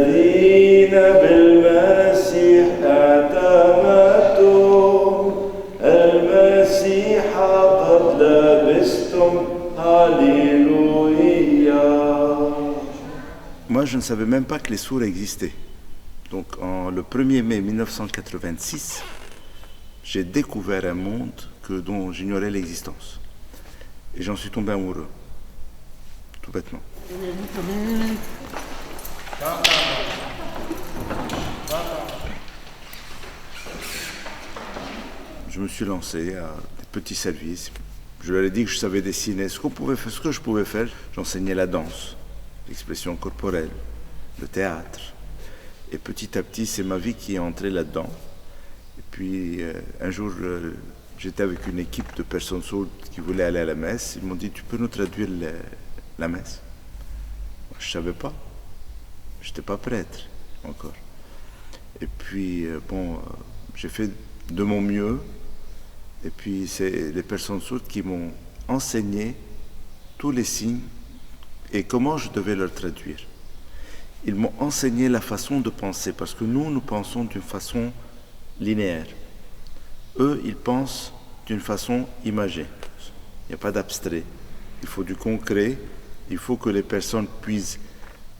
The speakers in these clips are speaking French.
الذين بالمسيح اعتمدتم المسيح قد لبستم هاليلويا. Moi, je ne savais même pas que les sourds existaient. Donc, le 1er mai 1986, j'ai découvert un monde dont j'ignorais l'existence. Et j'en suis tombé amoureux, tout bêtement. Je me suis lancé à des petits services. Je leur ai dit que je savais dessiner. Ce que je pouvais faire, j'enseignais la danse, l'expression corporelle, le théâtre. Et petit à petit, c'est ma vie qui est entrée là-dedans. Et puis, un jour, j'étais avec une équipe de personnes sourdes qui voulaient aller à la messe. Ils m'ont dit, tu peux nous traduire la messe? Moi, je ne savais pas. Je n'étais pas prêtre encore. Et puis, j'ai fait de mon mieux. Et puis, c'est les personnes sourdes qui m'ont enseigné tous les signes et comment je devais leur traduire. Ils m'ont enseigné la façon de penser, parce que nous pensons d'une façon linéaire. Eux, ils pensent d'une façon imagée. Il n'y a pas d'abstrait. Il faut du concret. Il faut que les personnes puissent,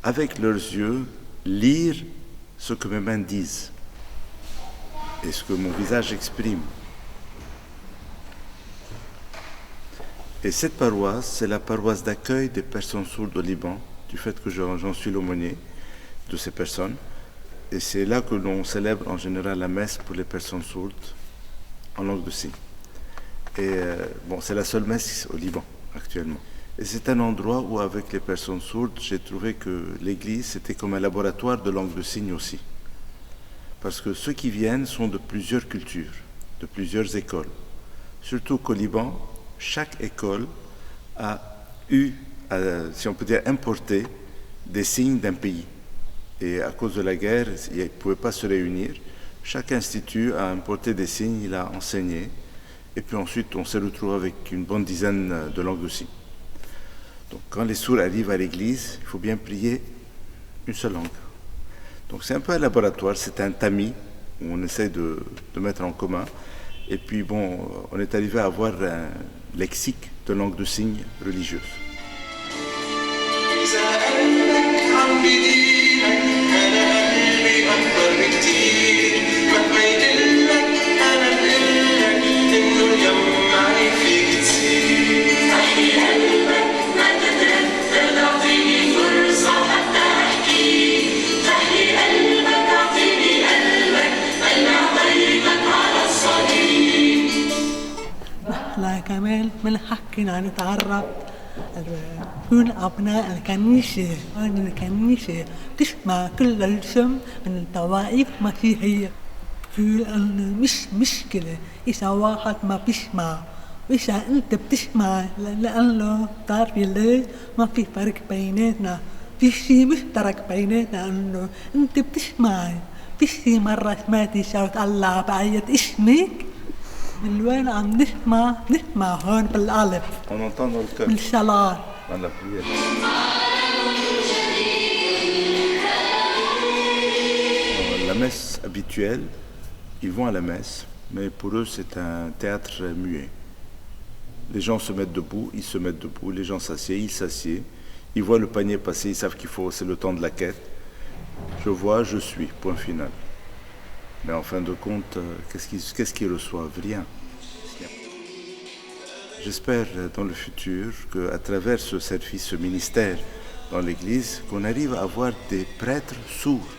avec leurs yeux, lire ce que mes mains disent et ce que mon visage exprime. Et cette paroisse, c'est la paroisse d'accueil des personnes sourdes au Liban, du fait que j'en suis l'aumônier de ces personnes. Et c'est là que l'on célèbre en général la messe pour les personnes sourdes en langue de signes. Et c'est la seule messe au Liban actuellement. Et c'est un endroit où, avec les personnes sourdes, j'ai trouvé que l'église, c'était comme un laboratoire de langue de signes aussi. Parce que ceux qui viennent sont de plusieurs cultures, de plusieurs écoles. Surtout qu'au Liban, chaque école a eu, si on peut dire, importé des signes d'un pays. Et à cause de la guerre, ils ne pouvaient pas se réunir. Chaque institut a importé des signes, il a enseigné. Et puis ensuite, on s'est retrouvé avec une bonne dizaine de langues de signes. Donc quand les sourds arrivent à l'église, il faut bien prier une seule langue. Donc c'est un peu un laboratoire, c'est un tamis où on essaie de mettre en commun. Et puis on est arrivé à avoir un lexique de langue de signes religieuse. كمان من حقنا نتعرف نكون أبناء الكنيسة. الكنيسة تسمع كل الاسم من الطوائف المسيحية. مش مشكلة إذا واحد ما بيسمع، وإذا أنت بتسمع، لأنه تعرفي ليه ما في فرق بيناتنا، في شيء مشترك بيناتنا، أنه أنت بتسمعي. في شيء مرة سمعتي صوت الله بعيد اسمك؟ من وين عم نسمع هون بالقلب. On entend dans le cœur. بالصلاة. Dans la prière. La messe habituelle, ils vont à la messe, mais pour eux c'est un théâtre muet. Les gens se mettent debout, ils se mettent debout, les gens s'assiedent, ils s'assiedent, ils voient le panier passer, ils savent c'est le temps de la quête. Je vois, je suis, point final. Mais en fin de compte, qu'est-ce qu'ils reçoivent? Rien. J'espère dans le futur qu'à travers ce service, ce ministère dans l'Église, qu'on arrive à avoir des prêtres sourds.